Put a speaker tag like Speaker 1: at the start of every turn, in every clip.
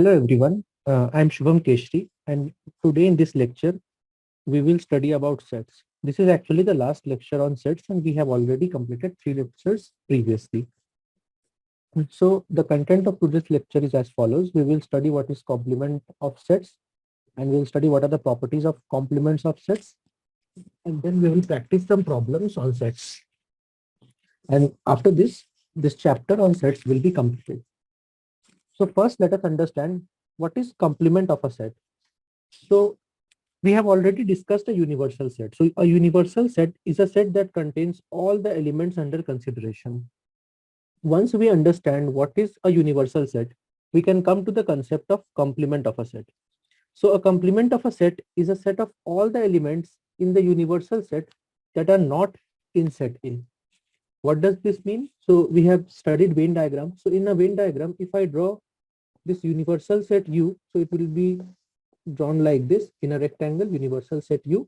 Speaker 1: Hello everyone, I'm Shubham Keshri, and today in this lecture we will study about sets. This is actually the last lecture on sets and we have already completed 3 lectures previously. So the content of today's lecture is as follows. We will study what is complement of sets and we will study what are the properties of complements of sets, and then we will practice some problems on sets. And after this chapter on sets will be completed. So first let us understand what is complement of a set. So we have already discussed a universal set. So a universal set is a set that contains all the elements under consideration. Once we understand what is a universal set, we can come to the concept of complement of a set. So a complement of a set is a set of all the elements in the universal set that are not in set A. What does this mean? So we have studied Venn diagram. So in a Venn diagram, if I draw this universal set U, so it will be drawn like this in a rectangle, universal set U.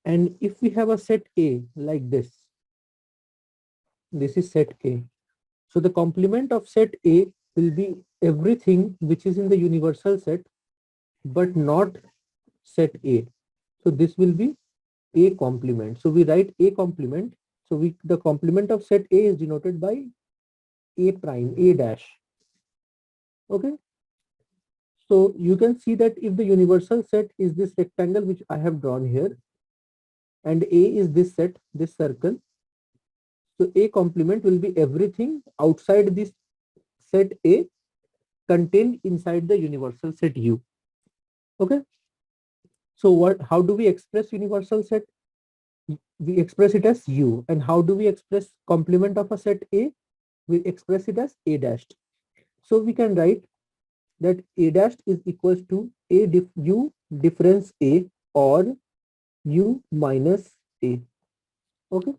Speaker 1: And if we have a set A like this is set A. So the complement of set A will be everything which is in the universal set, but not set A. So this will be A complement. So we write A complement. So the complement of set A is denoted by A prime, A dash. Okay. So you can see that if the universal set is this rectangle which I have drawn here, and A is this set, this circle, so A complement will be everything outside this set A contained inside the universal set U. Okay. So how do we express universal set? We express it as U. And how do we express complement of a set A? We express it as A dashed. So we can write that A dashed is equals to U difference A or U minus A. Okay.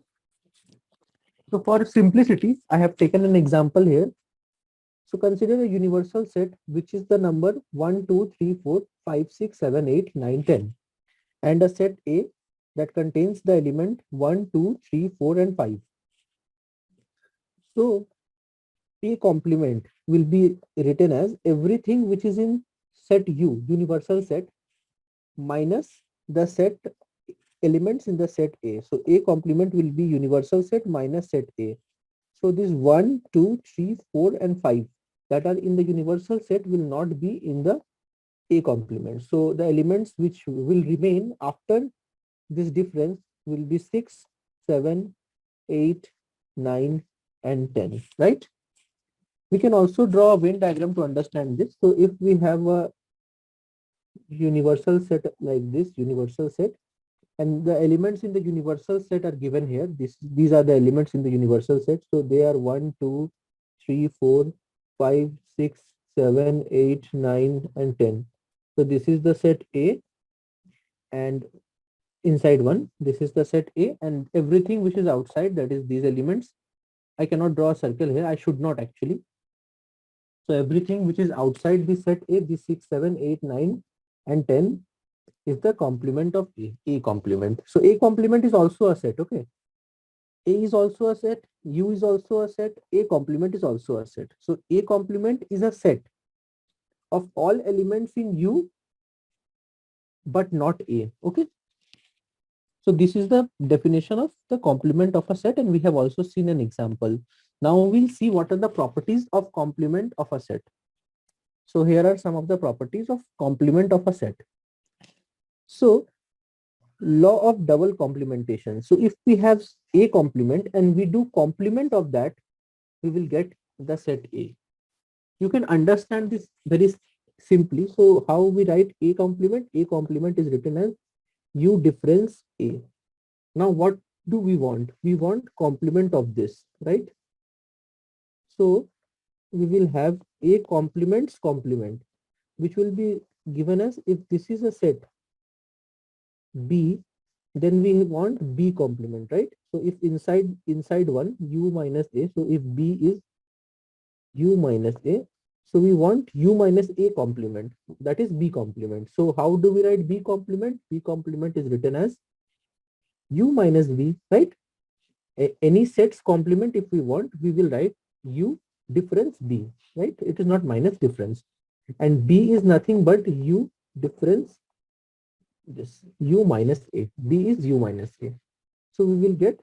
Speaker 1: So for simplicity, I have taken an example here. So consider a universal set which is the number 1, 2, 3, 4, 5, 6, 7, 8, 9, 10, and a set A that contains the element 1, 2, 3, 4, and 5. So A complement will be written as everything which is in set U, universal set, minus the set elements in the set A. So A complement will be universal set minus set A. So this 1, 2, 3, 4, and 5 that are in the universal set will not be in the A complement. So the elements which will remain after this difference will be 6, 7, 8, 9, and 10, right? We can also draw a Venn diagram to understand this. So if we have a universal set like this, universal set, and the elements in the universal set are given here. These are the elements in the universal set. So they are 1, 2, 3, 4, 5, 6, 7, 8, 9, and 10. So this is the set A, and inside one, this is the set A, and everything which is outside, that is these elements. I cannot draw a circle here. I should not actually. So everything which is outside the set A, the 6, 7, 8, 9, and 10 is the complement of A complement. So A complement is also a set. Okay. A is also a set, U is also a set, A complement is also a set. So A complement is a set of all elements in U but not A. Okay. So this is the definition of the complement of a set, and we have also seen an example. Now we'll see what are the properties of complement of a set. So here are some of the properties of complement of a set. So law of double complementation. So if we have A complement and we do complement of that, we will get the set A. You can understand this very simply. So how we write A complement? A complement is written as U difference A. Now what do we want? We want complement of this, right? So we will have A complements complement, which will be given as, if this is a set B, then we want B complement, right? So if inside one U minus A, so if B is U minus A, so we want U minus A complement, that is B complement. So how do we write B complement? B complement is written as U minus B, right? Any sets complement, if we want, we will write U difference B, right? It is not minus difference. and B is nothing but U difference this U minus A. B is U minus A. So we will get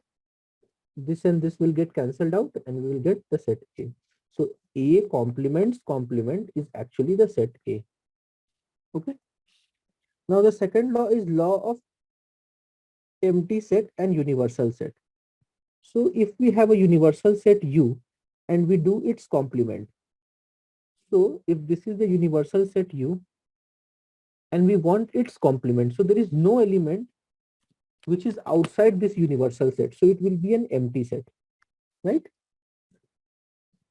Speaker 1: this and this will get cancelled out and we will get the set A. So A complements complement is actually the set A. Okay. Now the second law is law of empty set and universal set. So if we have a universal set U and we do its complement. So if this is the universal set U and we want its complement, so there is no element which is outside this universal set. So it will be an empty set, right?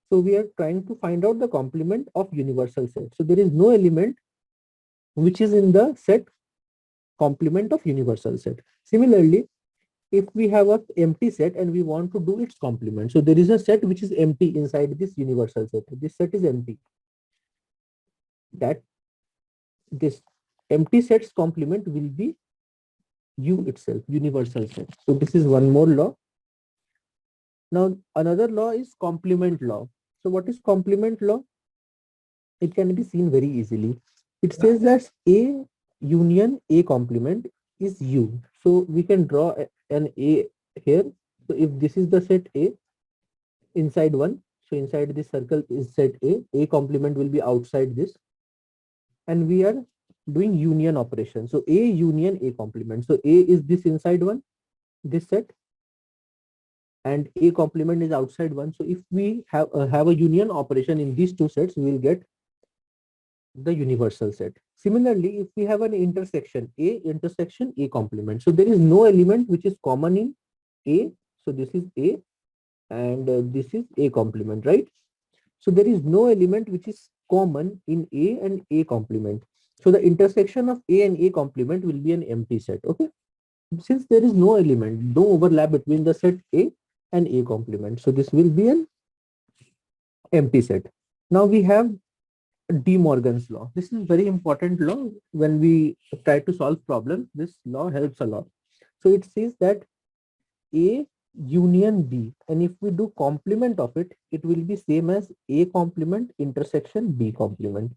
Speaker 1: So we are trying to find out the complement of universal set. So there is no element which is in the set complement of universal set. Similarly, if we have an empty set and we want to do its complement, so there is a set which is empty inside this universal set. This set is empty. That this empty set's complement will be U itself, universal set. So this is one more law. Now another law is complement law. So what is complement law? It can be seen very easily. It says that A union A complement is U. So we can draw an A here. So if this is the set A inside one, so inside this circle is set A complement will be outside this. And we are doing union operation. So A union A complement. So A is this inside one, this set, and A complement is outside one. So if we have a union operation in these two sets, we will get the universal set. Similarly, if we have an intersection, A intersection A complement. So there is no element which is common in A. So this is A and this is A complement, right? So there is no element which is common in A and A complement. So the intersection of A and A complement will be an empty set. Okay. Since there is no element, no overlap between the set A and A complement. So this will be an empty set. Now we have De Morgan's law. This is very important law when we try to solve problems. This law helps a lot. So it says that A union B, and if we do complement of it, it will be same as A complement intersection B complement.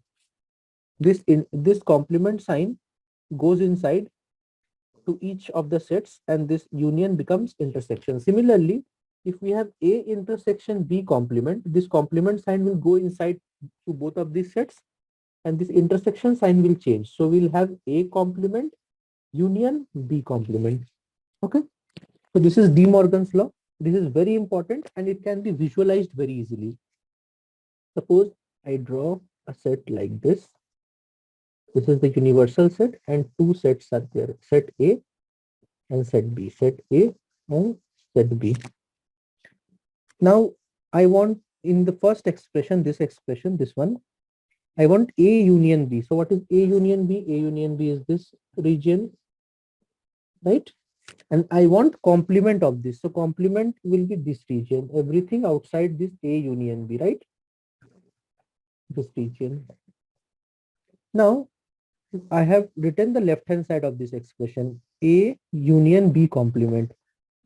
Speaker 1: This complement sign goes inside to each of the sets and this union becomes intersection. Similarly, if we have A intersection B complement, this complement sign will go inside to both of these sets and this intersection sign will change. So we'll have A complement union B complement. Okay. So this is De Morgan's law. This is very important and it can be visualized very easily. Suppose I draw a set like this. This is the universal set and two sets are there, set A and set B, set A and set B. Now I want in the first expression, this one, I want A union B. So what is A union B? A union B is this region, right? And I want complement of this. So complement will be this region, everything outside this A union B, right? This region. Now I have written the left hand side of this expression, A union B complement.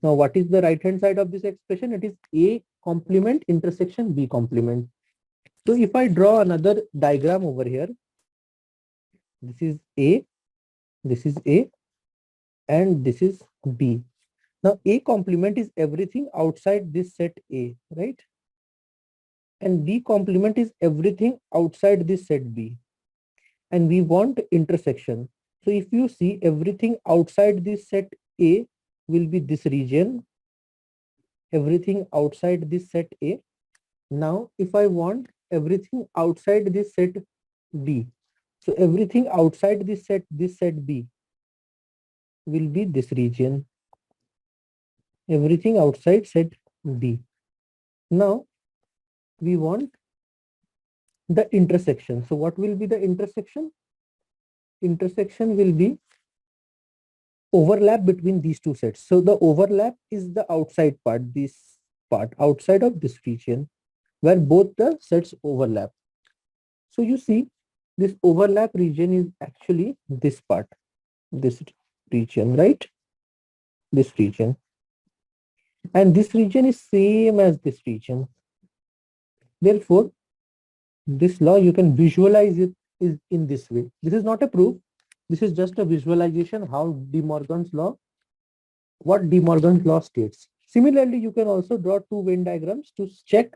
Speaker 1: Now what is the right hand side of this expression? It is A complement intersection B complement. So if I draw another diagram over here, this is A, this is A, and this is B. Now A complement is everything outside this set A, right? And B complement is everything outside this set B. And we want intersection. So if you see everything outside this set A will be this region, everything outside this set A. Now if I want everything outside this set B, so everything outside this set B will be this region, everything outside set B. Now we want the intersection. So what will be the intersection? Intersection will be overlap between these two sets. So the overlap is the outside part, this part outside of this region where both the sets overlap. So you see this overlap region is actually this part, this region, right? This region. And this region is same as this region. Therefore, this law you can visualize it is in this way. This is not a proof. This is just a visualization how De Morgan's law, what De Morgan's law states. Similarly, you can also draw two Venn diagrams to check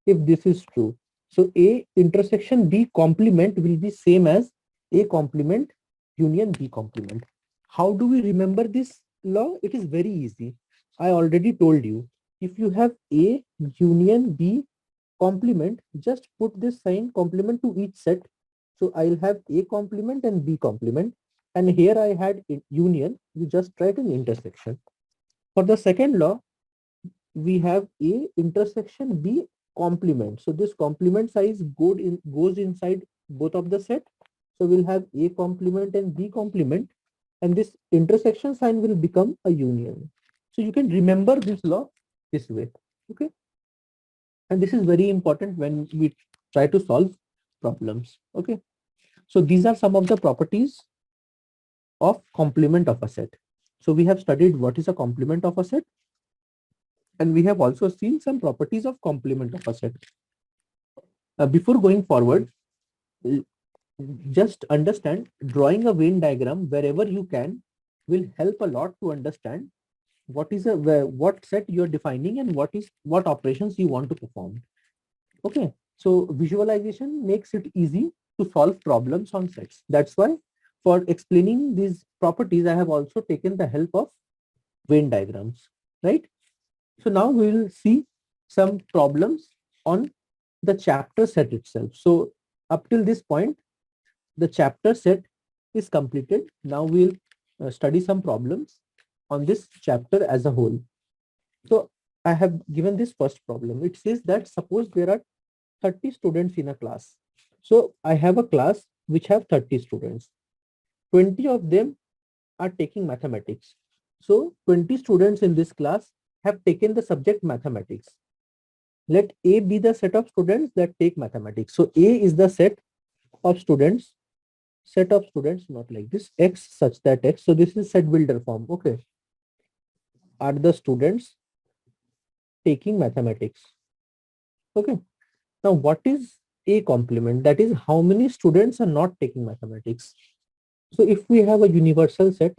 Speaker 1: if this is true. So A intersection B complement will be same as A complement union B complement. How do we remember this law? It is very easy. I already told you. If you have A union B complement, just put this sign complement to each set. So I'll have A complement and B complement. And here I had union. You just write an intersection. For the second law, we have A intersection B complement. So this complement size goes inside both of the set. So we'll have A complement and B complement, and this intersection sign will become a union. So you can remember this law this way. Okay. And this is very important when we try to solve problems. Okay. So these are some of the properties of complement of a set. So we have studied what is a complement of a set, and we have also seen some properties of complement of a set. Before going forward, just understand drawing a Venn diagram wherever you can will help a lot to understand what set you're defining and what operations you want to perform. Okay, so visualization makes it easy to solve problems on sets. That's why for explaining these properties, I have also taken the help of Venn diagrams, right? So now we will see some problems on the chapter set itself. So up till this point, the chapter set is completed. Now we'll study some problems on this chapter as a whole. So I have given this first problem. It says that suppose there are 30 students in a class. So I have a class which have 30 students. 20 of them are taking mathematics. So 20 students in this class have taken the subject mathematics. Let A be the set of students that take mathematics. So A is the of students, set of students, not like this, X such that X. So this is set builder form. Okay. Are the students taking mathematics? Okay. Now what is A complement? That is how many students are not taking mathematics. So if we have a universal set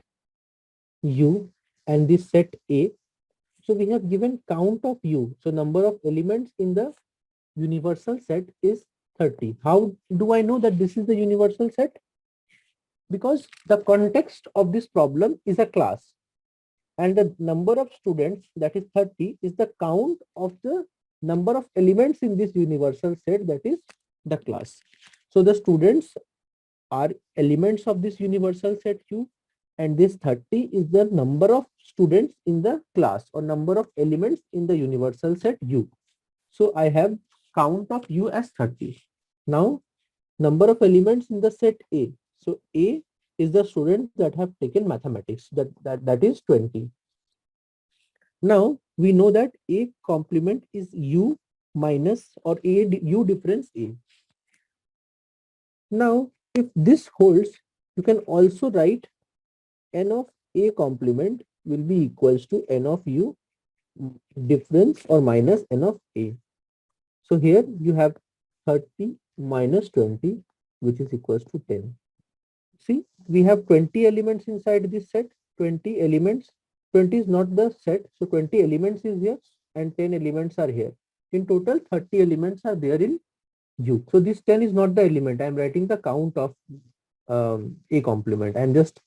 Speaker 1: U and this set A, so we have given count of U. So number of elements in the universal set is 30. How do I know that this is the universal set? Because the context of this problem is a class and the number of students, that is 30, is the count of the number of elements in this universal set, that is the class. So the students are elements of this universal set U, and this 30 is the number of students in the class or number of elements in the universal set U. So I have count of U as 30. Now number of elements in the set A. So A is the students that have taken mathematics, that is 20. Now we know that A complement is U minus or U difference A. Now if this holds, you can also write n of A complement will be equals to n of U difference or minus n of A. So here you have 30 minus 20, which is equals to 10. See, we have 20 elements inside this set, 20 elements. 20 is not the set, so 20 elements is here and 10 elements are here. In total, 30 elements are there in U. So this 10 is not the element. I am writing the count of A complement. I am just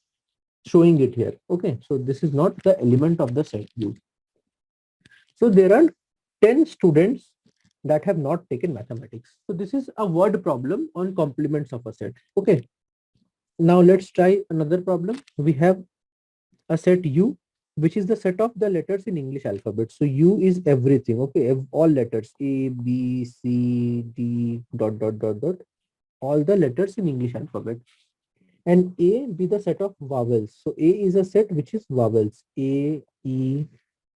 Speaker 1: showing it here. Okay, so this is not the element of the set U. So there are 10 students that have not taken mathematics. So this is a word problem on complements of a set. Okay. Now let's try another problem. We have a set U, which is the set of the letters in English alphabet. So U is everything. Okay, all letters A, B, C, D, dot, dot, dot, dot, all the letters in English alphabet. And A be the set of vowels. So A is a set which is vowels. A, E,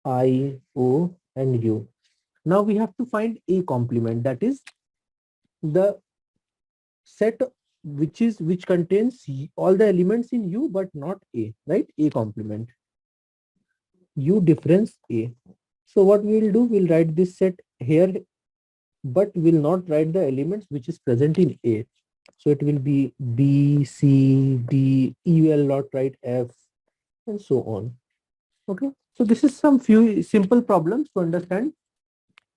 Speaker 1: I, O, and U. Now we have to find A complement. That is the set which contains all the elements in U but not A, right? A complement. U difference A. So what we will do, we'll write this set here, but will not write the elements which is present in A. So it will be B, C, D, E will not write F, and so on. Okay. So this is some few simple problems to understand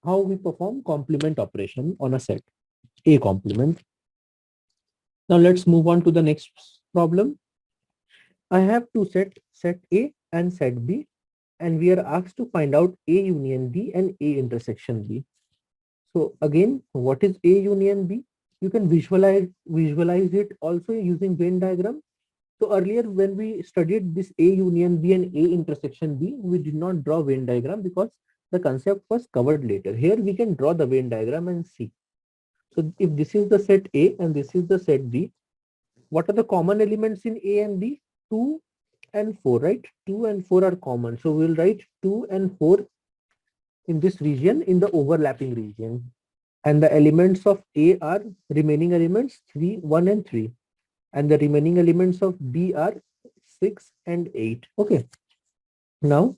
Speaker 1: how we perform complement operation on a set, A complement. Now let's move on to the next problem. I have two sets, set A and set B, and we are asked to find out A union B and A intersection B. So again, what is A union B? You can visualize it also using Venn diagram. So earlier when we studied this A union B and A intersection B, we did not draw Venn diagram because the concept was covered later. Here we can draw the Venn diagram and see. So if this is the set A and this is the set B, what are the common elements in A and B? 2 and 4, right? 2 and 4 are common. So we'll write 2 and 4 in this region, in the overlapping region. And the elements of A are remaining elements 3, 1 and 3. And the remaining elements of B are 6 and 8. Okay. Now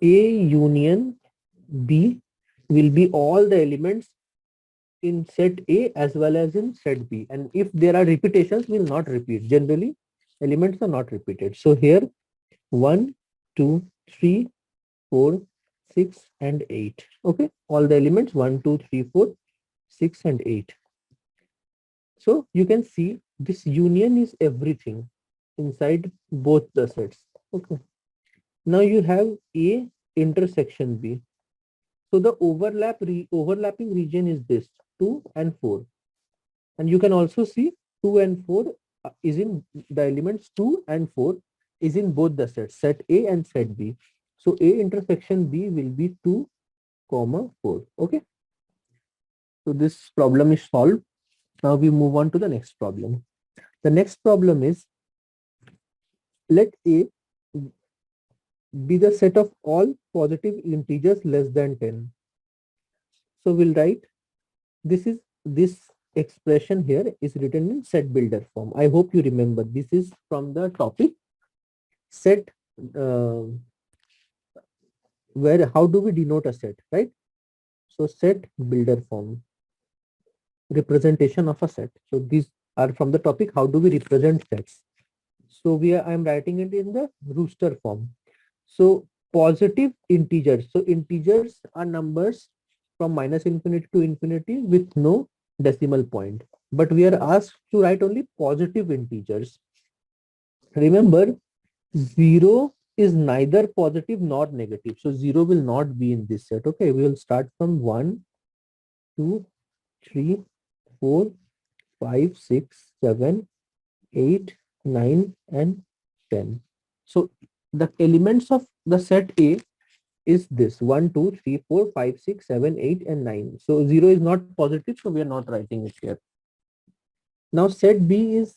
Speaker 1: A union B will be all the elements in set A as well as in set B. And if there are repetitions, we'll not repeat. Generally, elements are not repeated. So here 1, 2, 3, 4, 6 and 8. Okay. All the elements 1, 2, 3, 4, 6 and 8. So you can see this union is everything inside both the sets. Okay. Now you have A intersection B. So the overlapping region is this 2 and 4. And you can also see 2 and 4 is in the elements 2 and 4 is in both the sets, set A and set B. So A intersection B will be 2, comma 4. Okay. So this problem is solved. Now we move on to the next problem. The next problem is, let A be the set of all positive integers less than 10. So we'll write this expression here is written in set builder form. I hope you remember this is from the topic set, uh, where how do we denote a set, right? So set builder form, representation of a set. So these are from the topic how do we represent sets. So I'm writing it in the rooster form. So positive integers. So integers are numbers from minus infinity to infinity with no decimal point. But we are asked to write only positive integers. Remember, 0 is neither positive nor negative. So 0 will not be in this set. Okay, we will start from 1, 2, 3, 4, 5, 6, 7, 8, 9, and 10. So the elements of the set A is this 1, 2, 3, 4, 5, 6, 7, 8, and 9. So 0 is not positive, so we are not writing it here. Now set B is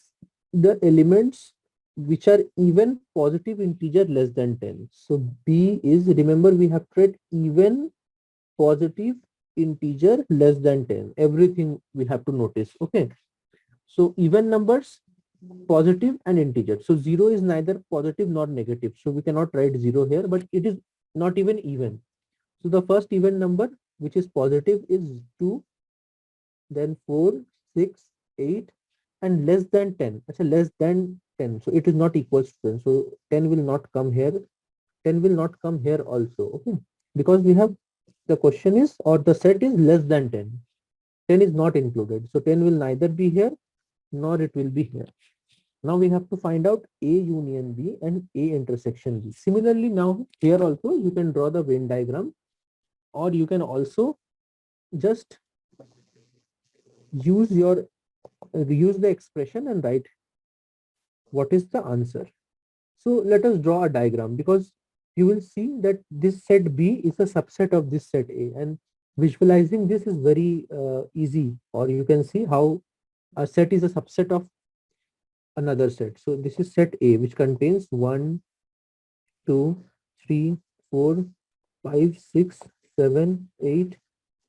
Speaker 1: the elements which are even positive integer less than 10. So B is, remember we have to write even positive integer less than 10. Everything we have to notice. Okay. So even numbers, positive and integer. So 0 is neither positive nor negative. So we cannot write 0 here, but it is not even. So the first even number which is positive is 2, then 4, 6, 8, and less than 10. Actually less than 10. So it is not equals to 10. So 10 will not come here. 10 will not come here also. Okay. Because we have, the question is, or the set is less than 10. 10 is not included. So 10 will neither be here nor it will be here. Now we have to find out A union B and A intersection B. Similarly, now here also you can draw the Venn diagram, or you can also just use the expression and write what is the answer. So let us draw a diagram, because you will see that this set B is a subset of this set A, and visualizing this is very easy, or you can see how a set is a subset of another set. So this is set A, which contains 1, 2, 3, 4, 5, 6, 7, 8,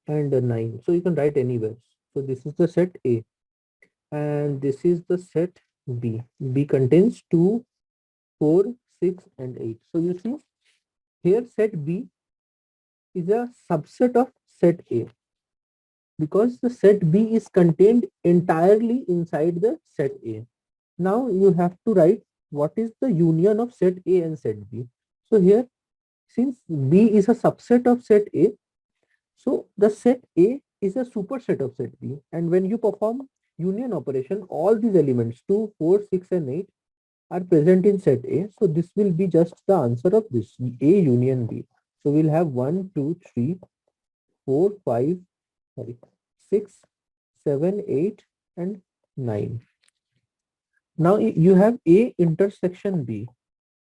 Speaker 1: and 9. So you can write anywhere. So this is the set A, and this is the set B. B contains 2, 4, 6, and 8. So you see here set B is a subset of set A. because the set B is contained entirely inside the set A. Now you have to write what is the union of set A and set B. So here, since B is a subset of set A, so the set A is a superset of set B. And when you perform union operation, all these elements 2, 4, 6, and 8 are present in set A. So this will be just the answer of this A union B. So we'll have 1, 2, 3, 4, 5, sorry, 6, 7, 8, and 9. Now you have A intersection B.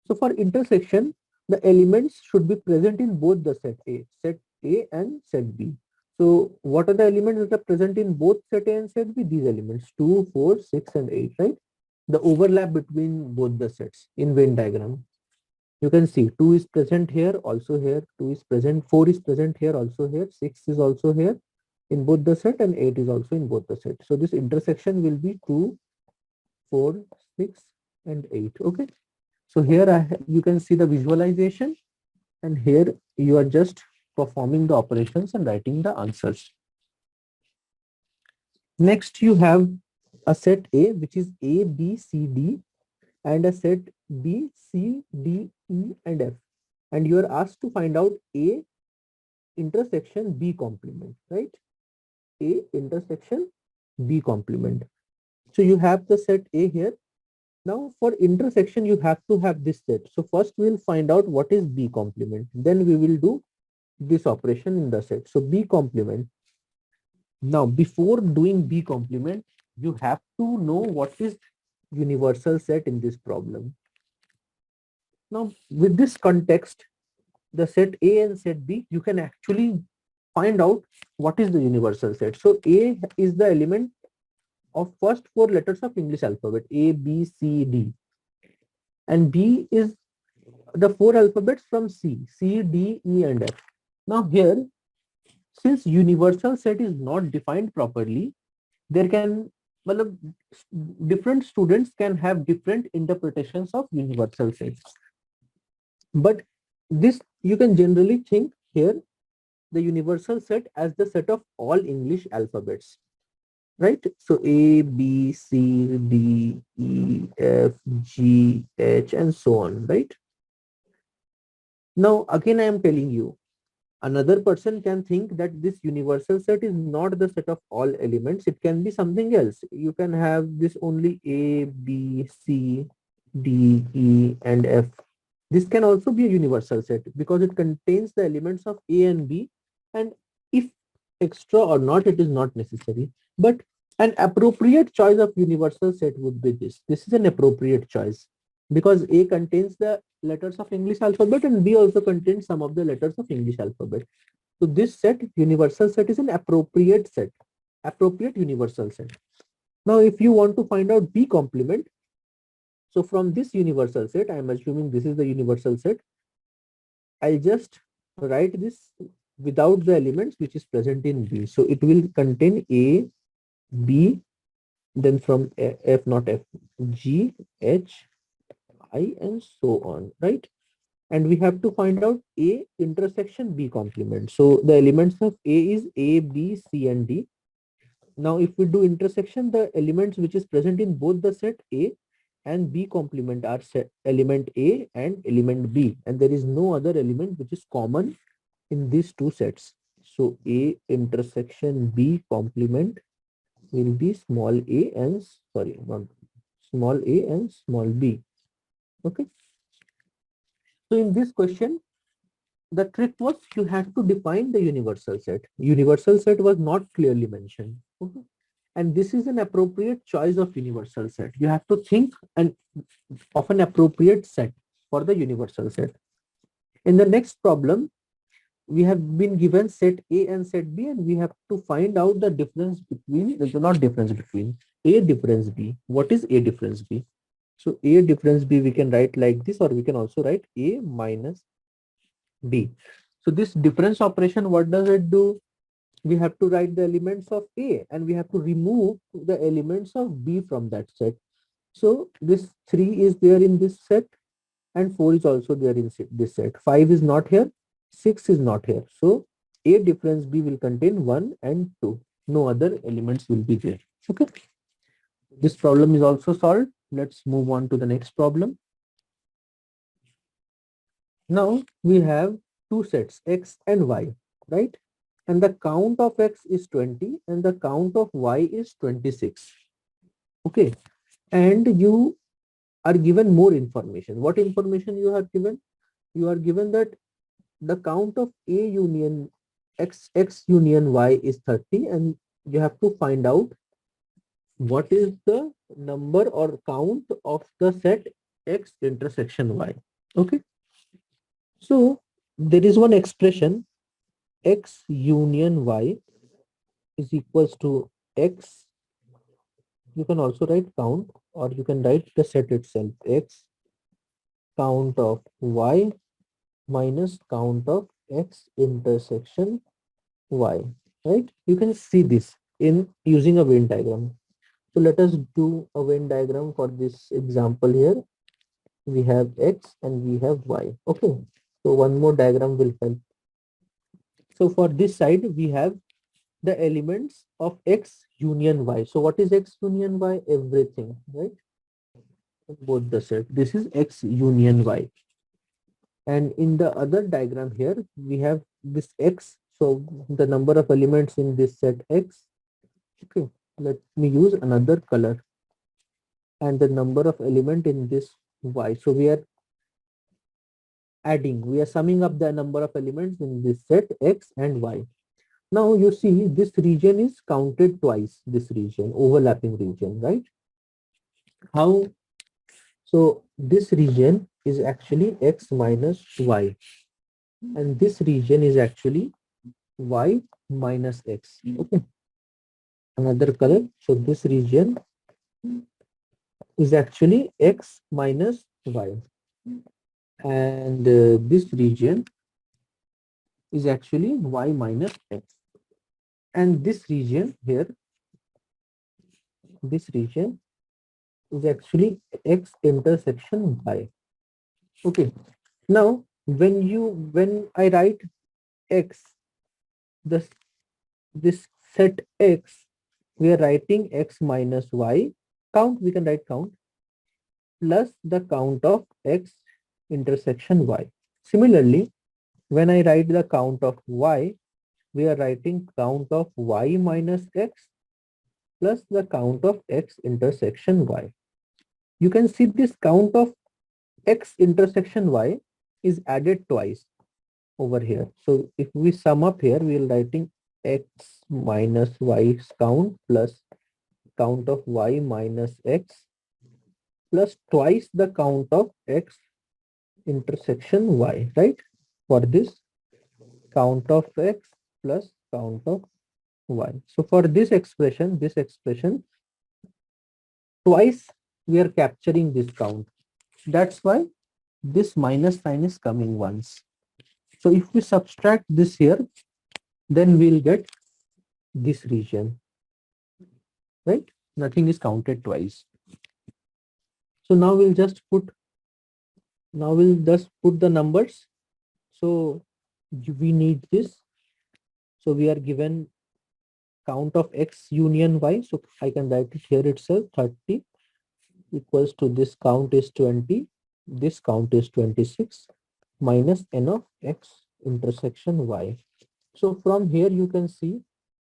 Speaker 1: So for intersection, the elements should be present in both the set A and set B. So what are the elements that are present in both set A and set B? These elements 2, 4, 6, and 8, right? The overlap between both the sets in Venn diagram. You can see 2 is present here, also here, 2 is present, 4 is present here, also here, 6 is also here in both the set, and 8 is also in both the set. So this intersection will be 2, 4, 6, and 8. Okay. So here you can see the visualization, and here you are just performing the operations and writing the answers. Next, you have a set A, which is A, B, C, D, and a set B, C, D, E, and F. And you are asked to find out A intersection B complement, right? A intersection B complement. So you have the set A here. Now for intersection, you have to have this set. So first we'll find out what is B complement. Then we will do this operation in the set. So B complement. Now before doing B complement, you have to know what is universal set in this problem. Now with this context, the set A and set B, you can actually find out what is the universal set. So A is the element of first 4 letters of English alphabet, A, B, C, D. And B is the 4 alphabets from C, D, E, and F. Now here, since universal set is not defined properly, there can, well, different students can have different interpretations of universal sets. But this, you can generally think here the universal set as the set of all English alphabets, right? So A, B, C, D, E, F, G, H, and so on, right? Now, again, I am telling you, another person can think that this universal set is not the set of all elements. It can be something else. You can have this only A, B, C, D, E, and F. This can also be a universal set because it contains the elements of A and B. And if extra or not, it is not necessary. But an appropriate choice of universal set would be this. This is an appropriate choice because A contains the letters of English alphabet and B also contains some of the letters of English alphabet. So this set, universal set, is an appropriate set, appropriate universal set. Now, if you want to find out B complement, so from this universal set, I am assuming this is the universal set. I'll just write this without the elements which is present in B. So it will contain A, B, then from F, not F, G, H, I, and so on, right? And we have to find out A intersection B complement. So the elements of A is A, B, C, and D. Now, if we do intersection, the elements which is present in both the set A and B complement are set element A and element B, and there is no other element which is common in these two sets. So A intersection B complement will be small a and sorry, not small a and small b. Okay. So in this question, the trick was you had to define the universal set. Universal set was not clearly mentioned. Okay. And this is an appropriate choice of universal set. You have to think of an appropriate set for the universal set. In the next problem, we have been given set A and set B, and we have to find out the difference between, not difference between, A difference B. What is A difference B? So A difference B we can write like this, or we can also write A minus B. So this difference operation, what does it do? We have to write the elements of A and we have to remove the elements of B from that set. So this 3 is there in this set and 4 is also there in this set. 5 is not here, 6 is not here. So A difference B will contain 1 and 2. no other elements will be there. Okay, this problem is also solved. Let's move on to the next problem. Now we have two sets x and y, right? And the count of x is 20 and the count of y is 26. Okay, and you are given more information. What information you are given? You are given that the count of A union x union y is 30, and you have to find out what is the number or count of the set x intersection y. Okay, so there is one expression, x union y is equals to x. You can also write count, or you can write the set itself, x count of y minus count of x intersection y, right? You can see this in using a Venn diagram. So let us do a Venn diagram for this example here. We have x and we have y. Okay, so one more diagram will help. So for this side we have the elements of x union y. So what is x union y? Everything, right? Both the set. This is x union y. And in the other diagram here we have this x, so the number of elements in this set x. Okay, let me use another color, and the number of element in this y. So we are adding, we are summing up the number of elements in this set x and y. Now you see this region is counted twice, this region, overlapping region, right? How? So this region is actually x minus y, and this region is actually y minus x. Okay, another color. So this region is actually x minus y, and this region is actually y minus x, and this region here, this region is actually x intersection y. Okay, now when I write x, this this set x, we are writing x minus y count, we can write count, plus the count of x intersection y. Similarly, when I write the count of y, we are writing count of y minus x plus the count of x intersection y. You can see this count of x intersection y is added twice over here. So if we sum up here, we are writing x minus y's count plus count of y minus x plus twice the count of x intersection y, right? For this count of x plus count of y. So for this expression, twice we are capturing this count. That's why this minus sign is coming once. So if we subtract this here, then we'll get this region, right? Nothing is counted twice. So now we'll just put the numbers. So we need this. So we are given count of x union y. So I can write it here itself, 30 equals to this count is 20, this count is 26 minus n of x intersection y. So from here you can see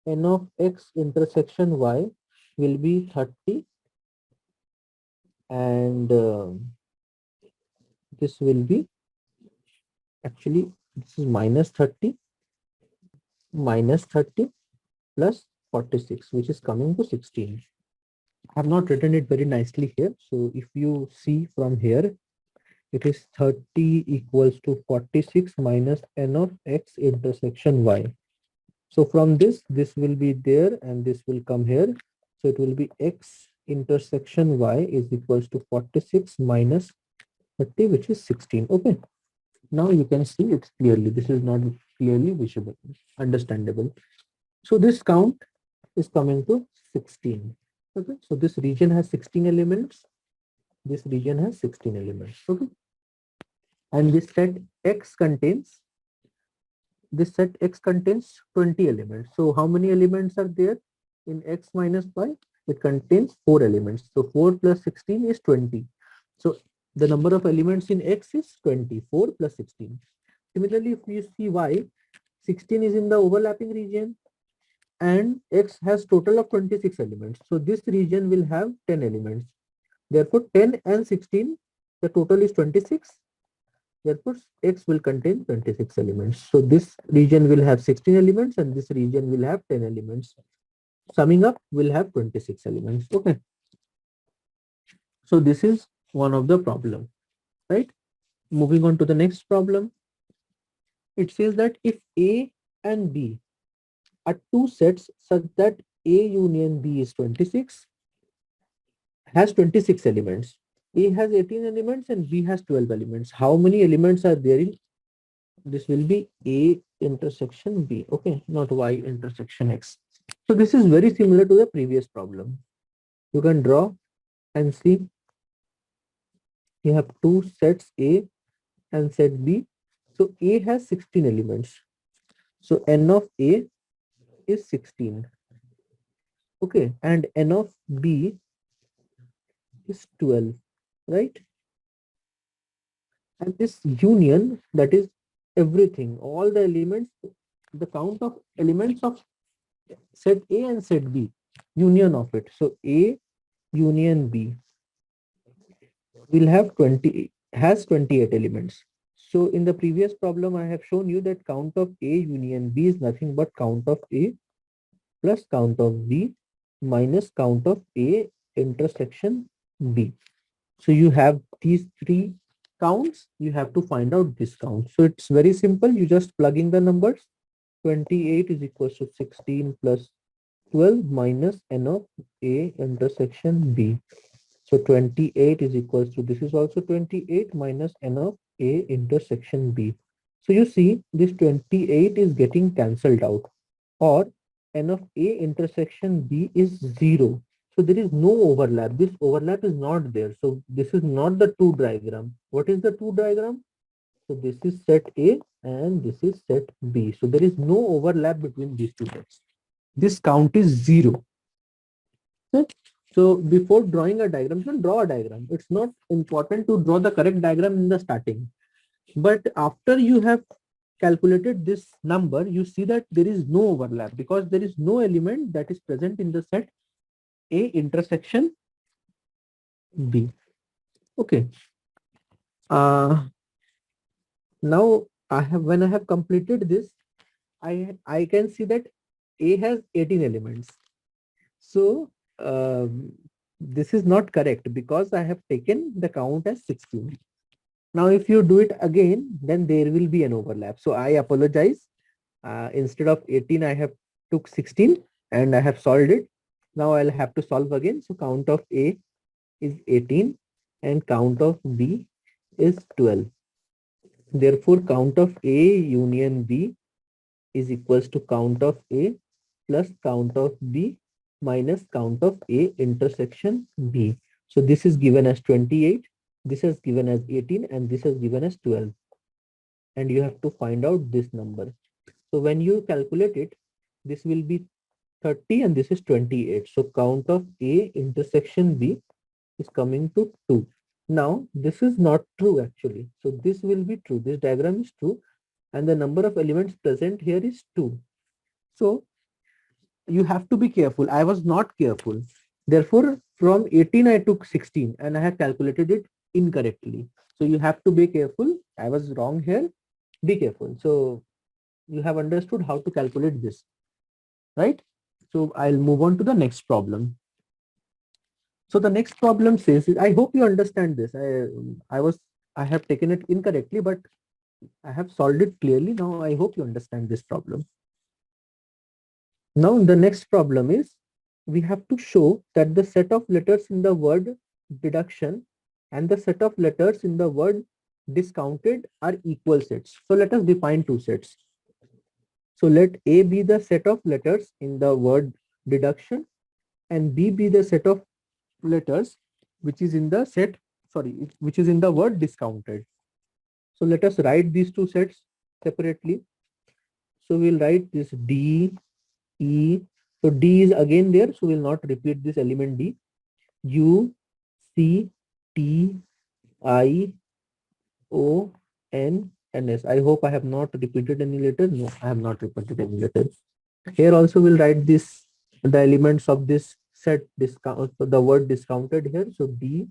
Speaker 1: n of x intersection y will be 30, and this will be actually, this is minus 30 plus 46, which is coming to 16. I have not written it very nicely here. So if you see from here, it is 30 equals to 46 minus n of x intersection y. So from this will be there and this will come here. So it will be x intersection y is equals to 46 minus 30, which is 16. Okay. Now you can see it clearly. This is not clearly visible, understandable. So this count is coming to 16. Okay. So this region has 16 elements. This region has 16 elements. Okay. And this set x contains this set X contains 20 elements. So how many elements are there in X minus Y? It contains 4 elements. So 4 plus 16 is 20. So the number of elements in X is 24 plus 16. Similarly, if you see Y, 16 is in the overlapping region and X has total of 26 elements. So this region will have 10 elements. Therefore, 10 and 16, the total is 26. Therefore, X will contain 26 elements. So this region will have 16 elements and this region will have 10 elements. Summing up, will have 26 elements. Okay. So this is one of the problem, right? Moving on to the next problem. It says that if A and B are two sets such that A union B is 26, has 26 elements. A has 18 elements and B has 12 elements. How many elements are there in this? Will be A intersection B, okay, not Y intersection X. So this is very similar to the previous problem. You can draw and see you have two sets A and set B. So A has 16 elements. So N of A is 16. Okay, and N of B is 12, right? And this union, that is everything, all the elements, the count of elements of set A and set B, union of it. So A union B will have 20, has 28 elements. So in the previous problem, I have shown you that count of A union B is nothing but count of A plus count of B minus count of A intersection B. So you have these three counts, you have to find out this count. So it's very simple. You just plug in the numbers. 28 is equals to 16 plus 12 minus N of A intersection B. So 28 is equals to, this is also 28 minus N of A intersection B. So you see this 28 is getting cancelled out, or N of A intersection B is 0. So there is no overlap. This overlap is not there. So this is not the two diagram. What is the two diagram? So this is set A and this is set B. So there is no overlap between these two sets. This count is 0. Okay? So before drawing a diagram, you can draw a diagram. It's not important to draw the correct diagram in the starting. But after you have calculated this number, you see that there is no overlap because there is no element that is present in the set A intersection B. Okay. Now when I have completed this, I can see that A has 18 elements. So this is not correct because I have taken the count as 16. Now, if you do it again, then there will be an overlap. So I apologize. Instead of 18, I have took 16 and I have solved it. Now I'll have to solve again. So count of A is 18 and count of B is 12. Therefore, count of A union B is equals to count of A plus count of B minus count of A intersection B. So this is given as 28, this is given as 18, and this is given as 12. And you have to find out this number. So when you calculate it, this will be 30 and this is 28. So count of A intersection B is coming to 2. Now this is not true actually. So this will be true. This diagram is true and the number of elements present here is 2. So you have to be careful. I was not careful. Therefore, from 18 I took 16 and I have calculated it incorrectly. So you have to be careful. I was wrong here. Be careful. So you have understood how to calculate this, right? So I'll move on to the next problem. So the next problem says, I hope you understand this. I have taken it incorrectly, but I have solved it clearly. Now I hope you understand this problem. Now the next problem is, we have to show that the set of letters in the word deduction and the set of letters in the word discounted are equal sets. So let us define two sets. So let A be the set of letters in the word deduction and B be the set of letters which is in the which is in the word discounted. So let us write these two sets separately. So we'll write this D, E. So D is again there, so we'll not repeat this element D. U, C, T, I, O, N, and S. I hope I have not repeated any letter. No, I have not repeated any letter. Here also we'll write this, the elements of this set discount, so the word discounted here. So D,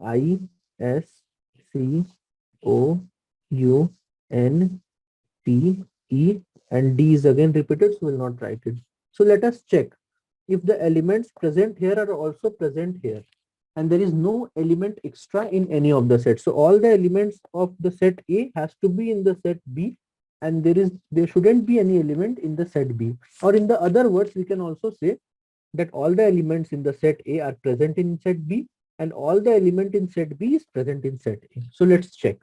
Speaker 1: I, S, C, O, U, N, T, E, and D is again repeated, so we'll not write it. So let us check if the elements present here are also present here, and there is no element extra in any of the sets. So all the elements of the set A has to be in the set B, and there shouldn't be any element in the set B. Or in the other words, we can also say that all the elements in the set A are present in set B, and all the element in set B is present in set A. So let's check.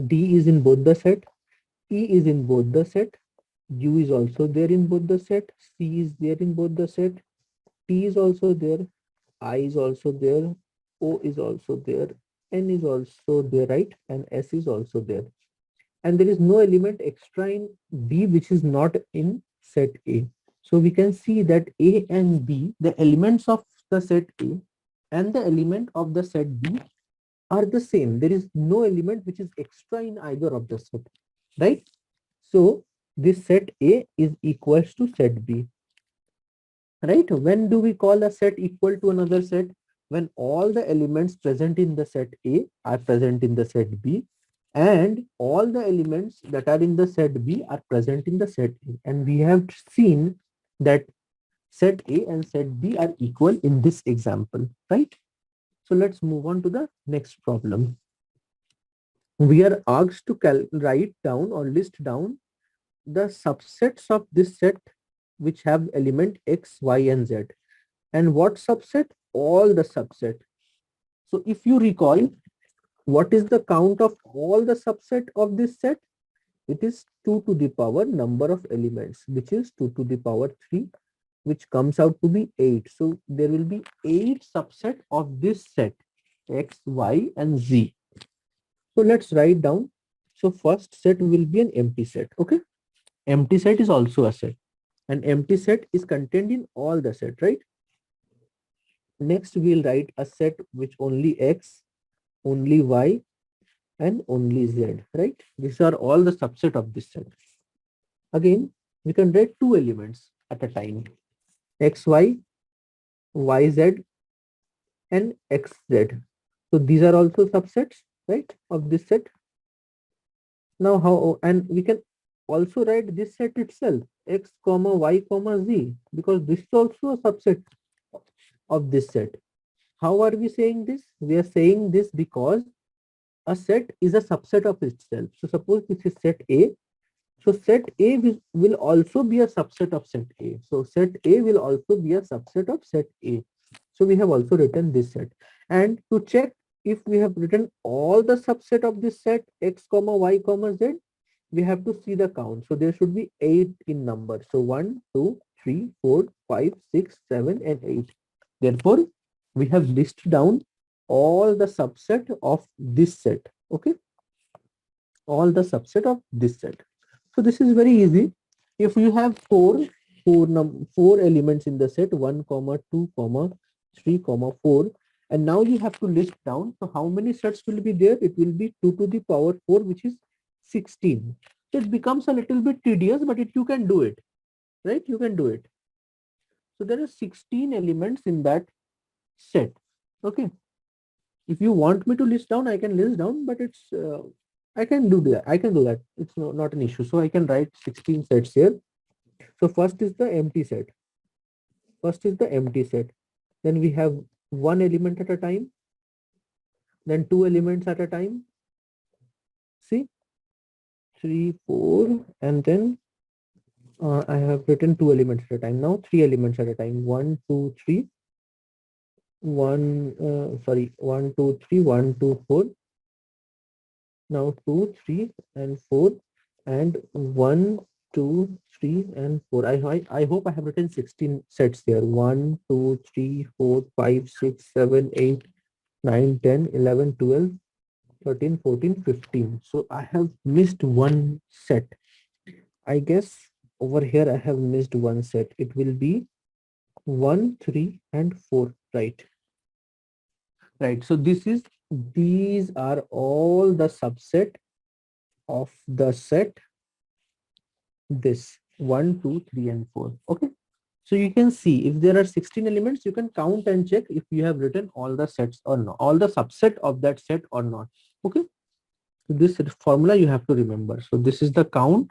Speaker 1: D is in both the set, E is in both the set, U is also there in both the set, C is there in both the set, T is also there, I is also there, O is also there, N is also there, right? And S is also there. And there is no element extra in B which is not in set A. So we can see that A and B, the elements of the set A and the element of the set B are the same. There is no element which is extra in either of the set, right? So this set A is equals to set B, right? When do we call a set equal to another set? When all the elements present in the set A are present in the set B, and all the elements that are in the set B are present in the set A. And we have seen that set A and set B are equal in this example, right? So let's move on to the next problem. We are asked to write down or list down the subsets of this set which have element X, Y, and Z. And what subset? All the subset. So if you recall, what is the count of all the subset of this set? It is 2 to the power number of elements, which is 2 to the power 3, which comes out to be 8. So there will be 8 subset of this set, X, Y, and Z. So let's write down. So first set will be an empty set. Okay. Empty set is also a set. An empty set is contained in all the set, right? Next, we'll write a set which only X, only Y, and only Z, right? These are all the subset of this set. Again, we can write two elements at a time, XY, YZ, and XZ. So these are also subsets, right, of this set. Now how, and we can also write this set itself, X comma Y comma Z, because this is also a subset of this set. How are we saying this? We are saying this because a set is a subset of itself. So suppose this is set A. So set A will also be a subset of set A. So set A will also be a subset of set A. So we have also written this set. And to check if we have written all the subset of this set X comma Y comma Z, we have to see the count. So there should be 8 in number. So 1, 2, 3, 4, 5, 6, 7, and 8. Therefore, we have listed down all the subset of this set. Okay, all the subset of this set. So this is very easy. If you have four elements in the set, 1 comma 2 comma 3 comma 4, and now you have to list down. So how many sets will be there? It will be 2 to the power 4, which is 16. So it becomes a little bit tedious, but you can do it, right? You can do it. So there are 16 elements in that set. Okay. If you want me to list down, I can list down, but I can do that. I can do that. It's not an issue. So I can write 16 sets here. So first is the empty set. First is the empty set. Then we have one element at a time. Then two elements at a time. See, 3, 4, and then I have written two elements at a time. Now three elements at a time. 1, 2, 3. 1, 2, 3, 1, 2, 4. Now 2, 3, and 4, and 1, 2, 3, and 4. I hope I have written 16 sets here. 1, 2, 3, 4, 5, 6, 7, 8, 9, 10, 11, 12, 13, 14, 15. So I have missed one set. I guess over here I have missed one set. It will be 1, 3, and 4, right? Right. So these are all the subset of the set this 1, 2, 3, and 4. Okay. So you can see if there are 16 elements, you can count and check if you have written all the sets or not, all the subset of that set or not. Okay. So this formula you have to remember. So this is the count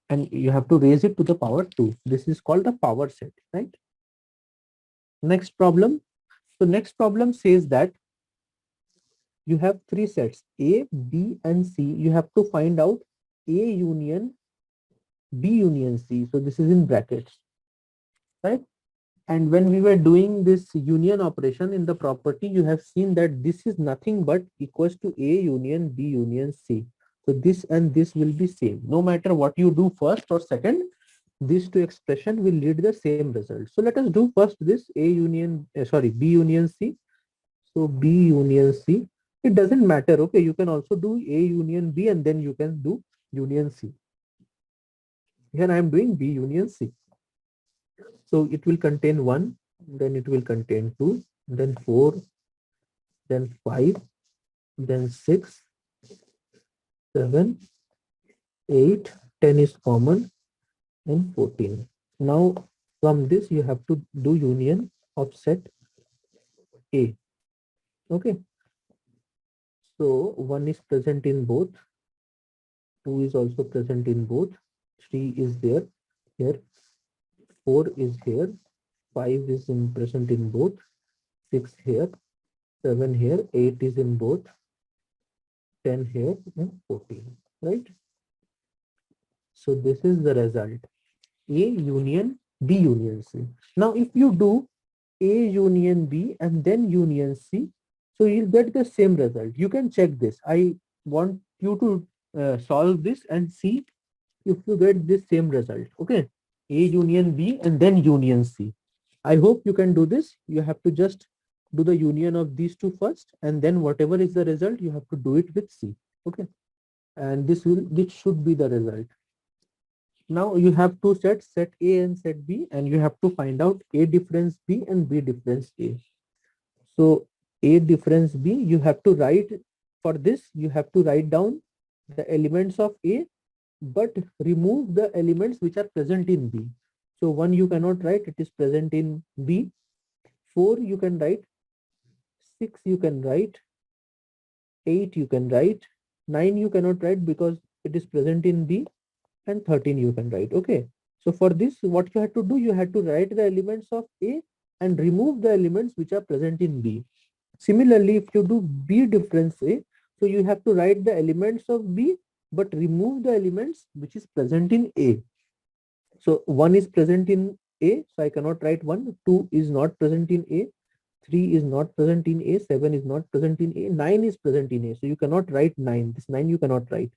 Speaker 1: and you have to raise it to the power 2. This is called the power set, right? Next problem. So next problem says that you have three sets A, B, and C. You have to find out A union B union C. So this is in brackets, right? And when we were doing this union operation in the property, you have seen that this is nothing but equals to A union B union C. So this and this will be same. No matter what you do first or second, these two expression will lead the same result. So let us do first this A union, B union C. So B union C. It doesn't matter. Okay, you can also do A union B and then you can do union C. Here I am doing B union C. So it will contain 1, then it will contain 2, then 4, then 5, then 6, 7, 8, 10 is common, and 14. Now from this you have to do union of set A. Okay. So 1 is present in both, 2 is also present in both, 3 is there here, 4 is here, 5 is present in both, 6 here, 7 here, 8 is in both, 10 here, and 14, right? So this is the result. A union B union C. Now if you do A union B and then union C, so you'll get the same result. You can check this. I want you to solve this and see if you get this same result. Okay. A union B and then union C. I hope you can do this. You have to just do the union of these two first, and then whatever is the result, you have to do it with C. Okay. And this should be the result. Now you have two sets, set A and set B, and you have to find out A difference B and B difference A. So A difference B, you have to write, for this, you have to write down the elements of A, but remove the elements which are present in B. So 1 you cannot write, it is present in B. 4 you can write, 6 you can write, 8 you can write, 9 you cannot write because it is present in B, and 13 you can write. Okay. So for this, what you have to do, you have to write the elements of A and remove the elements which are present in B. Similarly, if you do B difference A, so you have to write the elements of B, but remove the elements which is present in A. So 1 is present in A, so I cannot write 1. 2 is not present in A. 3 is not present in A. 7 is not present in A. 9 is present in A. So you cannot write 9. This 9 you cannot write.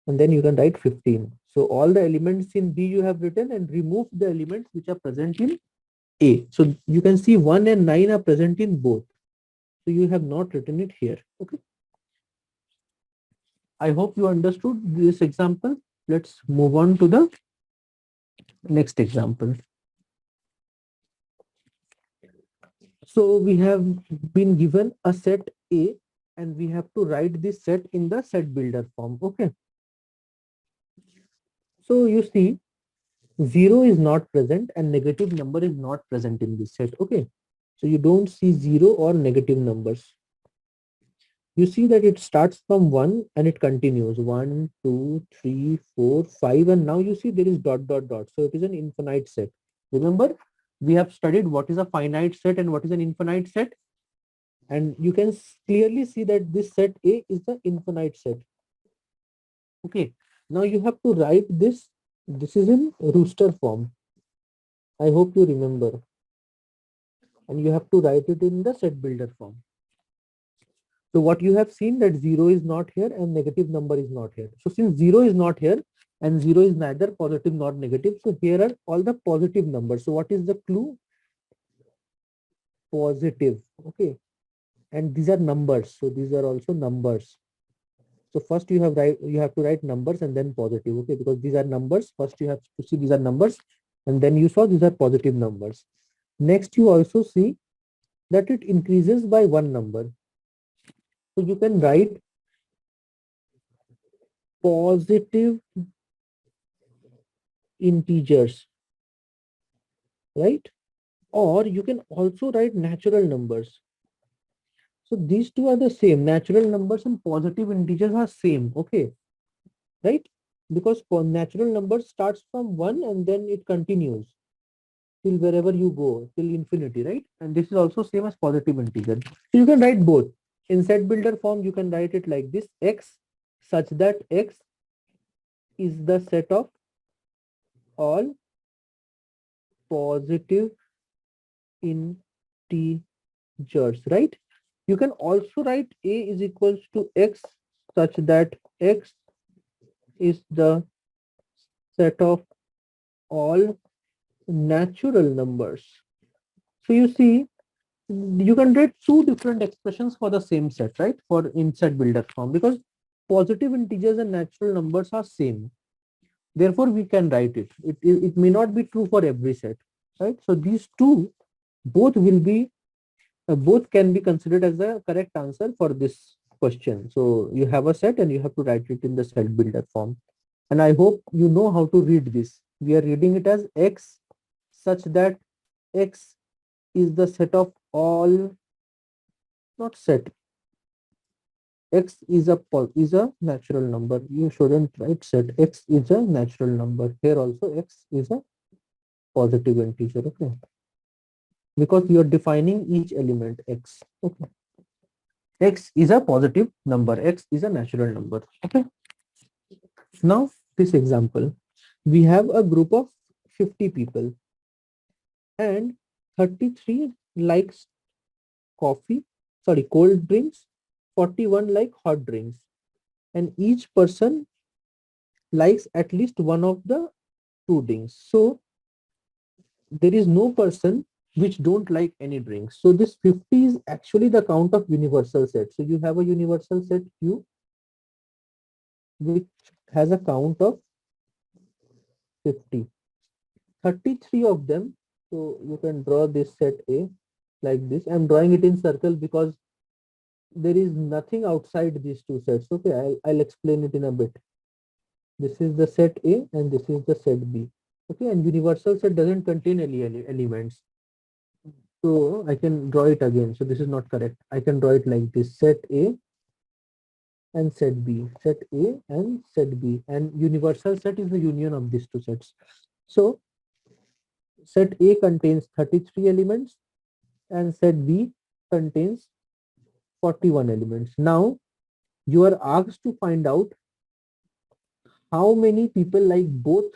Speaker 1: And then you can write 15. So all the elements in B you have written and remove the elements which are present in A. So you can see 1 and 9 are present in both. So you have not written it here. Okay. I hope you understood this example. Let's move on to the next example. So we have been given a set A and we have to write this set in the set builder form. Okay. So you see 0 is not present and negative number is not present in this set. Okay. So you don't see 0 or negative numbers. You see that it starts from 1 and it continues 1, 2, 3, 4, 5, and now you see there is dot dot dot. So it is an infinite set. Remember, we have studied what is a finite set and what is an infinite set. And you can clearly see that this set A is the infinite set. Okay. Now you have to write this. This is in rooster form. I hope you remember. And you have to write it in the set builder form. So what you have seen that 0 is not here and negative number is not here. So since 0 is not here and 0 is neither positive nor negative, so here are all the positive numbers. So what is the clue? Positive. Okay. And these are numbers. So these are also numbers. So first you have to write numbers and then positive, okay? Because these are numbers. First you have to see these are numbers, and then you saw these are positive numbers. Next, you also see that it increases by one number. So you can write positive integers, right? Or you can also write natural numbers. So these two are the same. Natural numbers and positive integers are same, okay? Right? Because for natural numbers starts from 1 and then it continues till wherever you go, till infinity, right? And this is also same as positive integer. So you can write both. In set builder form, you can write it like this: x such that x is the set of all positive integers, right? You can also write a is equals to x such that x is the set of all natural numbers. So you see, you can write two different expressions for the same set, right? For in set builder form, because positive integers and natural numbers are same. Therefore, we can write it. It may not be true for every set, right? So these two both will be both can be considered as the correct answer for this question. So you have a set and you have to write it in the set builder form. And I hope you know how to read this. We are reading it as x such that x is the set of all, not set, x is a natural number. You shouldn't write set. X is a natural number. Here also x is a positive integer, okay? Because you are defining each element x. Okay. X is a positive number. X is a natural number. Okay. Now this example, we have a group of 50 people and 33 likes coffee, sorry, cold drinks, 41 like hot drinks, and each person likes at least one of the two drinks. So there is no person which don't like any drinks. So this 50 is actually the count of universal set. So you have a universal set Q which has a count of 50. 33 of them. So you can draw this set A like this. I'm drawing it in circle because there is nothing outside these two sets. Okay, I'll explain it in a bit. This is the set A and this is the set B. Okay, and universal set doesn't contain any elements. So I can draw it again. So this is not correct. I can draw it like this: set A and set B, set A and set B. And universal set is the union of these two sets. So set A contains 33 elements and set B contains 41 elements. Now you are asked to find out how many people like both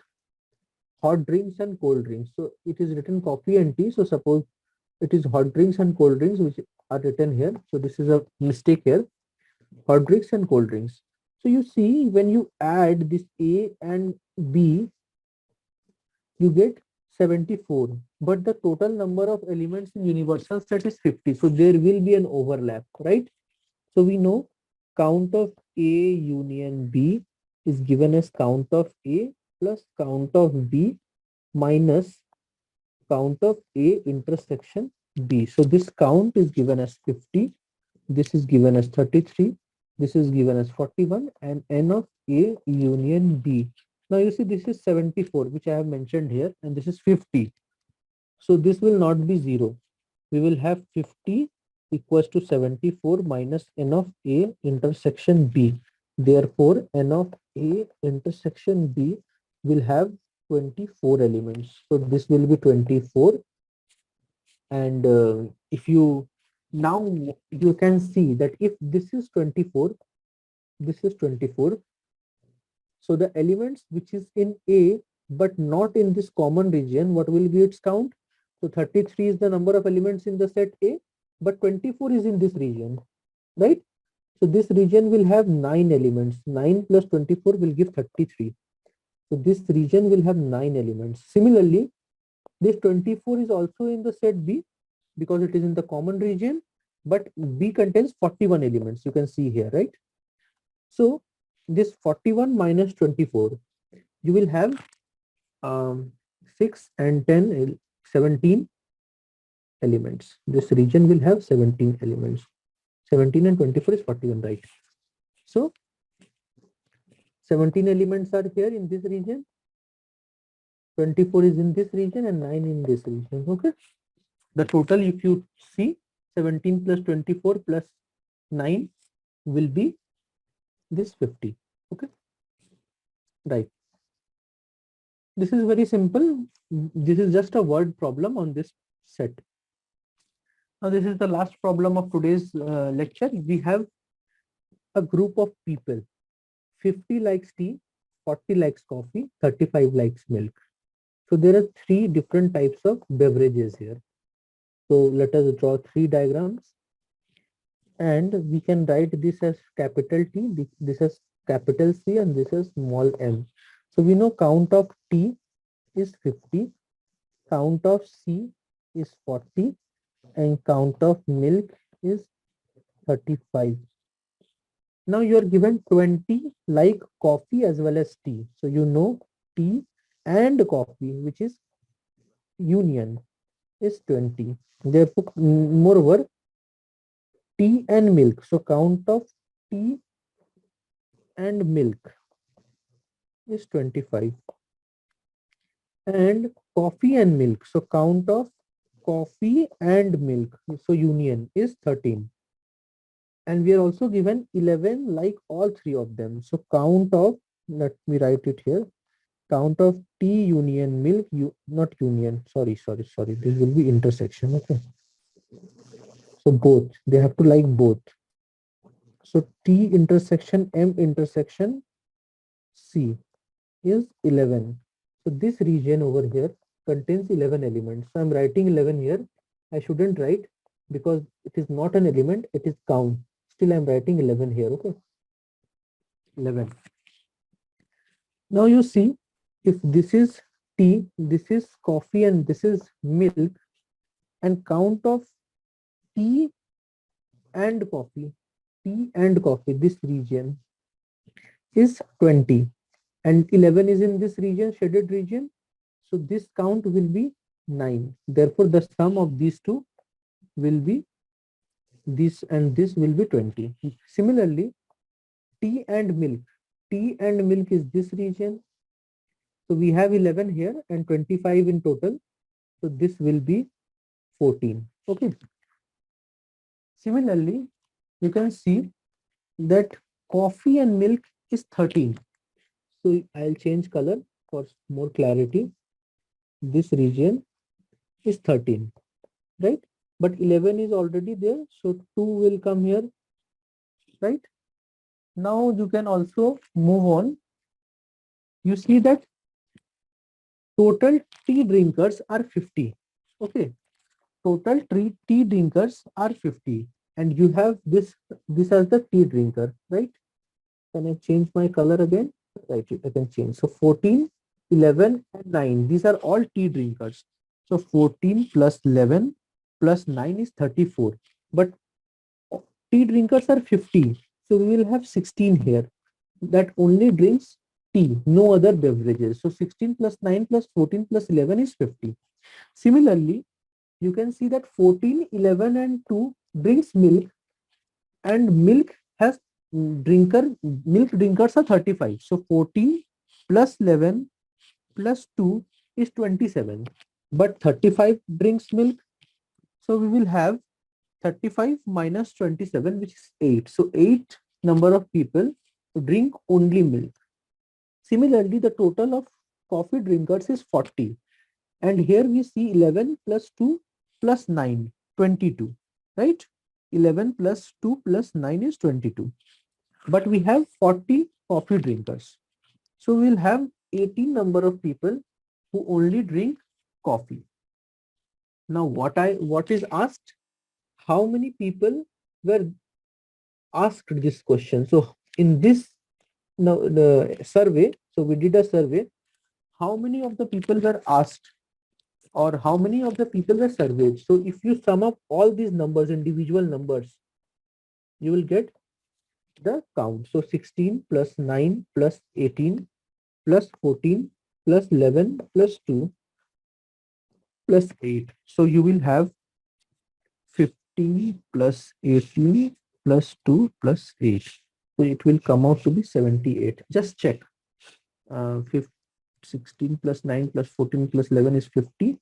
Speaker 1: hot drinks and cold drinks. So it is written coffee and tea. So suppose it is hot drinks and cold drinks which are written here. So this is a mistake here. Hot drinks and cold drinks. So you see, when you add this A and B, you get 74. But the total number of elements in universal set is 50. So there will be an overlap, right? So we know count of A union B is given as count of A plus count of B minus count of A intersection B. So this count is given as 50. This is given as 33. This is given as 41 and n of A union B. Now you see this is 74 which I have mentioned here and this is 50. So this will not be 0. We will have 50 equals to 74 minus n of A intersection B. Therefore, n of A intersection B will have 24 elements. So this will be 24. And if you now you can see that if this is 24, this is 24. So the elements which is in A but not in this common region, what will be its count? So 33 is the number of elements in the set A, but 24 is in this region, right? So this region will have 9 elements. 9 plus 24 will give 33. So this region will have 9 elements. Similarly, this 24 is also in the set B because it is in the common region, but B contains 41 elements. You can see here, right? So this 41 minus 24, you will have um, 6 and 10, 17 elements. This region will have 17 elements. 17 and 24 is 41, right? So 17 elements are here in this region, 24 is in this region, and 9 in this region. Okay. The total, if you see, 17 plus 24 plus 9 will be this 50. Okay. Right. This is very simple. This is just a word problem on this set. Now, this is the last problem of today's lecture. We have a group of people. 50 likes tea, 40 likes coffee, 35 likes milk. So there are three different types of beverages here. So let us draw three diagrams, and we can write this as capital T, this as capital C, and this is small m. So we know count of T is 50, count of C is 40, and count of milk is 35. Now you are given 20 like coffee as well as tea. So you know tea and coffee, which is union, is 20. Therefore, moreover, tea and milk. So count of tea and milk is 25. And coffee and milk. So count of coffee and milk. So union is 13. And we are also given 11 like all three of them. So count of, let me write it here. Count of tea union milk, not union. Sorry. This will be intersection. Okay. So both, they have to like both. So T intersection M intersection C is 11. So this region over here contains 11 elements. So I'm writing 11 here. I shouldn't write because it is not an element, it is count. Still I'm writing 11 here. Okay. 11. Now you see, if this is tea, this is coffee, and this is milk, and count of tea and coffee, this region is 20, and 11 is in this region, shaded region. So this count will be 9. Therefore, the sum of these two will be this, and this will be 20. Similarly, tea and milk. Tea and milk is this region. So we have 11 here and 25 in total. So this will be 14. Okay. Similarly, you can see that coffee and milk is 13. So I'll change color for more clarity. This region is 13, right? But 11 is already there. So 2 will come here, right? Now you can also move on. You see that total tea drinkers are 50. Okay. Total tea drinkers are 50. And you have this as the tea drinker, right? Can I change my color again? Right, I can change. So 14, 11, and 9. These are all tea drinkers. So 14 plus 11 plus 9 is 34. But tea drinkers are 50. So we will have 16 here that only drinks tea, no other beverages. So 16 plus 9 plus 14 plus 11 is 50. Similarly, you can see that 14, 11, and 2 drinks milk, and milk has milk drinkers are 35. So 14 plus 11 plus 2 is 27. But 35 drinks milk. So we will have 35 minus 27, which is 8. So 8 number of people drink only milk. Similarly, the total of coffee drinkers is 40. And here we see 11 plus 2 plus 9, 22, right? 11 plus 2 plus 9 is 22. But we have 40 coffee drinkers. So we'll have 18 number of people who only drink coffee. Now what is asked? How many people were asked this question? So in this, now the survey, so we did a survey. How many of the people were asked, or how many of the people were surveyed? So if you sum up all these numbers, individual numbers, you will get the count. So 16 plus 9 plus 18 plus 14 plus 11 plus 2 plus 8. So you will have 50 plus 18 plus 2 plus 8. So it will come out to be 78. Just check. 16 plus 9 plus 14 plus 11 is 50.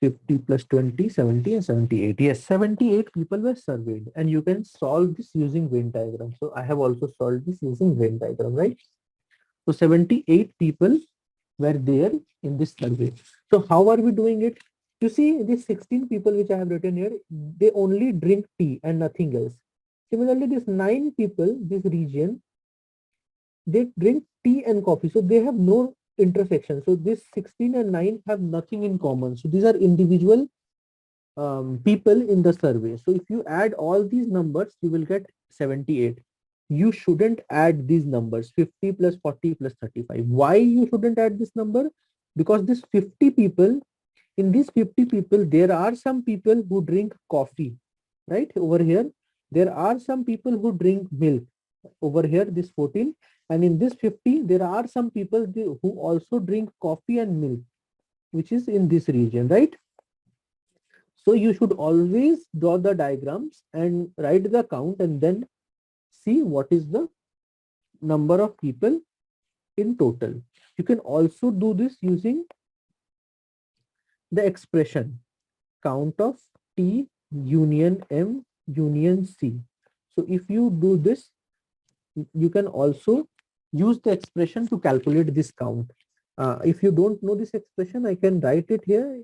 Speaker 1: 50 plus 20, 70 and 78. Yes, 78 people were surveyed, and you can solve this using Venn diagram. So I have also solved this using Venn diagram, right? So 78 people were there in this survey. So how are we doing it? You see, these 16 people which I have written here, they only drink tea and nothing else. Similarly, these 9 people, this region, they drink tea and coffee. So they have no intersection. So this 16 and 9 have nothing in common. So these are individual people in the survey. So if you add all these numbers, you will get 78. You shouldn't add these numbers 50 plus 40 plus 35. Why you shouldn't add this number? Because this 50 people, in these 50 people, there are some people who drink coffee, right? Over here, there are some people who drink milk. Over here, this 14. And in this 50, there are some people who also drink coffee and milk, which is in this region, right? So you should always draw the diagrams and write the count and then see what is the number of people in total. You can also do this using the expression count of T union M union C. So if you do this, you can also use the expression to calculate this count. If you don't know this expression, I can write it here.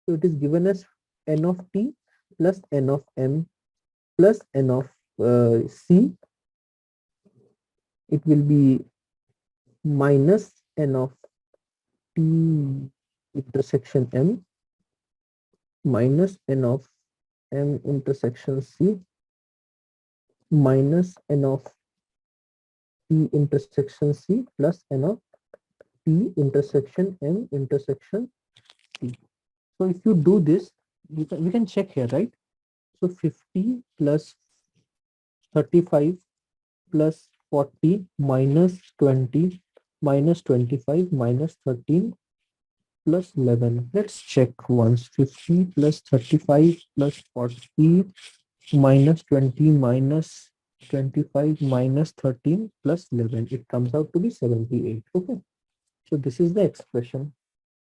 Speaker 1: So it is given as N of T plus N of M plus N of C. It will be minus N of T intersection M minus N of M intersection C minus N of T intersection C plus N of T intersection M intersection C. So if you do this, we can check here, right? So 50 plus 35 plus 40 minus 20 minus 25 minus 13 plus 11. Let's check once. 50 plus 35 plus 40 minus 20 minus 25 minus 13 plus 11. It comes out to be 78. Okay. So this is the expression,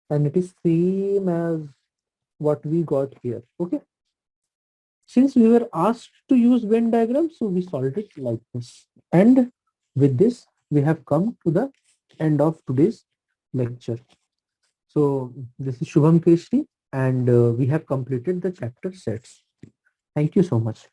Speaker 1: and it is same as what we got here. Okay. Since we were asked to use Venn diagram, so we solved it like this. And with this, we have come to the end of today's lecture. So this is Shubham Keshri, and we have completed the chapter sets. Thank you so much.